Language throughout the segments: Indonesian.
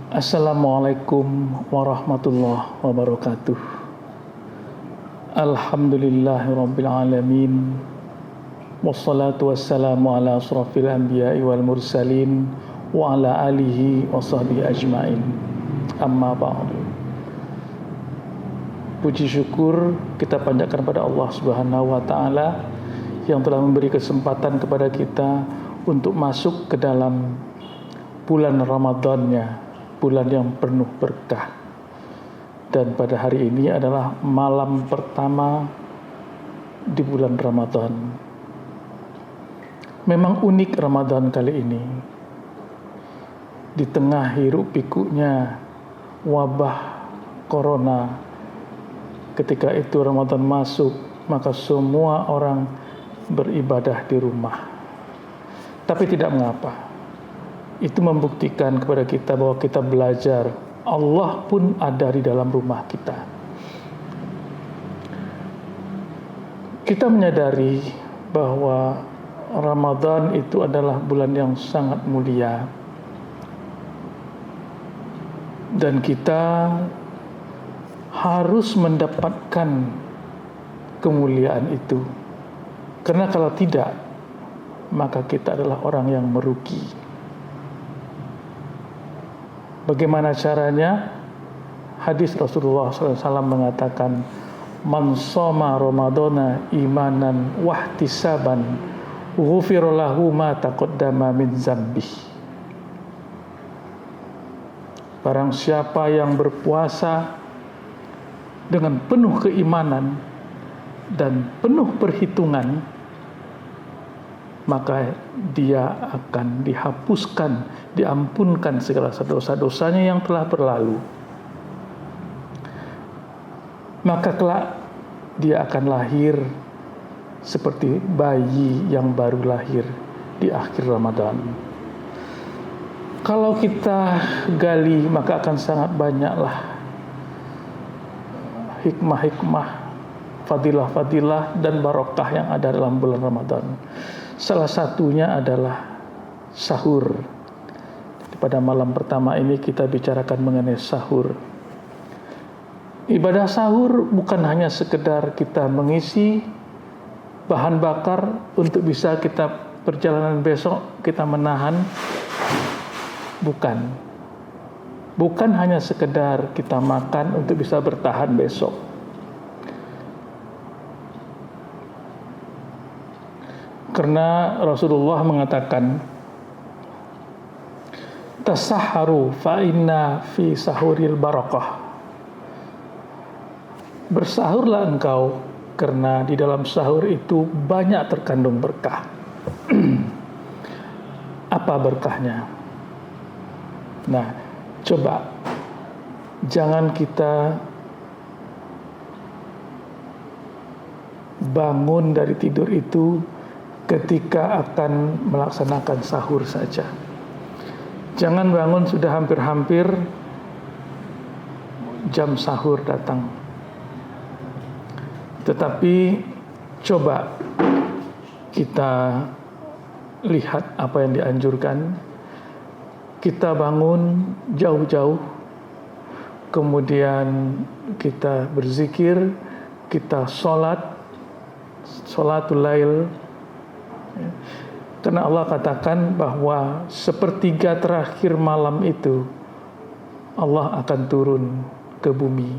Assalamualaikum warahmatullahi wabarakatuh. Alhamdulillahirabbil alamin. Wassalatu wassalamu ala asrafil anbiya'i wal mursalin wa ala alihi wa sahbihi ajmain. Amma ba'du. Puji syukur kita panjatkan pada Allah Subhanahu wa taala yang telah memberi kesempatan kepada kita untuk masuk ke dalam bulan Ramadannya, bulan yang penuh berkah. Dan pada hari ini adalah malam pertama di bulan Ramadan. Memang unik Ramadan kali ini. Di tengah hiruk pikuknya wabah corona, ketika itu Ramadan masuk, maka semua orang beribadah di rumah. Tapi tidak mengapa. Itu membuktikan kepada kita bahwa kita belajar Allah pun ada di dalam rumah kita. Kita menyadari bahwa Ramadan itu adalah bulan yang sangat mulia, dan kita harus mendapatkan kemuliaan itu, karena kalau tidak, maka kita adalah orang yang merugi. Bagaimana caranya? Hadis Rasulullah SAW mengatakan, "Man shoma Ramadana imanan wahtisaban, ghufira lahu ma taqaddama min dzambih." Barang siapa yang berpuasa dengan penuh keimanan dan penuh perhitungan, maka dia akan dihapuskan, diampunkan segala dosa-dosanya yang telah berlalu. Maka kelak dia akan lahir seperti bayi yang baru lahir di akhir Ramadan. Kalau kita gali, maka akan sangat banyaklah hikmah-hikmah, fadilah-fadilah dan barokah yang ada dalam bulan Ramadan. Salah satunya adalah sahur. Pada malam pertama ini kita bicarakan mengenai sahur. Ibadah sahur bukan hanya sekedar kita mengisi bahan bakar untuk bisa kita perjalanan besok kita menahan. Bukan hanya sekedar kita makan untuk bisa bertahan besok. Karena Rasulullah mengatakan, "Tasahharu fa inna fi sahuril barakah." Bersahurlah engkau, karena di dalam sahur itu banyak terkandung berkah. Apa berkahnya? Nah, coba jangan kita bangun dari tidur itu ketika akan melaksanakan sahur saja. Jangan bangun sudah hampir-hampir jam sahur datang. Tetapi coba kita lihat apa yang dianjurkan. Kita bangun jauh-jauh, kemudian kita berzikir, kita sholatul lail. Karena Allah katakan bahwa sepertiga terakhir malam itu Allah akan turun ke bumi,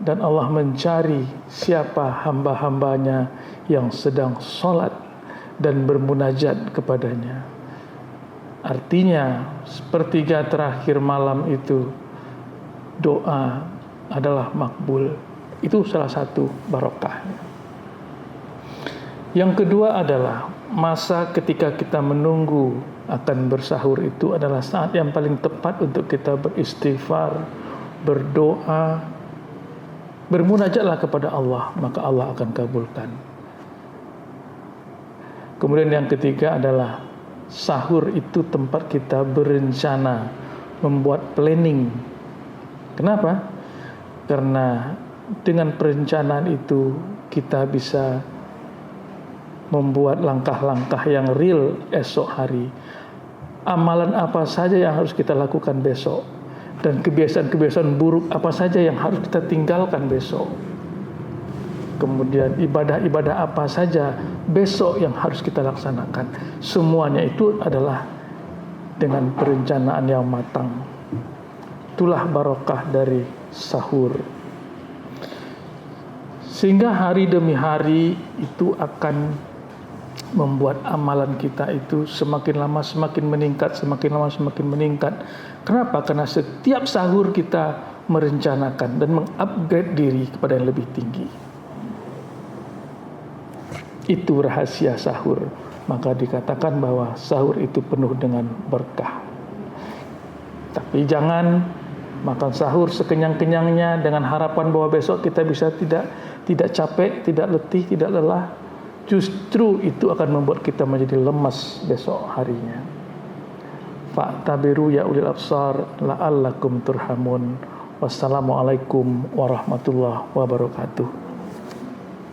dan Allah mencari siapa hamba-hambanya yang sedang sholat dan bermunajat kepadanya. Artinya sepertiga terakhir malam itu doa adalah makbul. Itu salah satu barokah. Yang kedua adalah masa ketika kita menunggu akan bersahur itu adalah saat yang paling tepat untuk kita beristighfar, berdoa, bermunajatlah kepada Allah, maka Allah akan kabulkan. Kemudian yang ketiga adalah sahur itu tempat kita berencana, membuat planning. Kenapa? Karena dengan perencanaan itu kita bisa membuat langkah-langkah yang real esok hari. Amalan apa saja yang harus kita lakukan besok, Dan kebiasaan-kebiasaan buruk apa saja yang harus kita tinggalkan besok. Kemudian ibadah-ibadah apa saja besok yang harus kita laksanakan. Semuanya itu adalah dengan perencanaan yang matang. Itulah barokah dari sahur. Sehingga hari demi hari itu akan membuat amalan kita itu semakin lama semakin meningkat, semakin lama semakin meningkat. Kenapa? Karena setiap sahur kita merencanakan dan mengupgrade diri kepada yang lebih tinggi. Itu rahasia sahur. Maka dikatakan bahwa sahur itu penuh dengan berkah. Tapi jangan makan sahur sekenyang-kenyangnya dengan harapan bahwa besok kita bisa tidak capek, tidak letih, tidak lelah. Justru itu akan membuat kita menjadi lemas besok harinya. Fa'tabiru ya ulil absar la'allakum turhamun. Wassalamualaikum warahmatullahi wabarakatuh.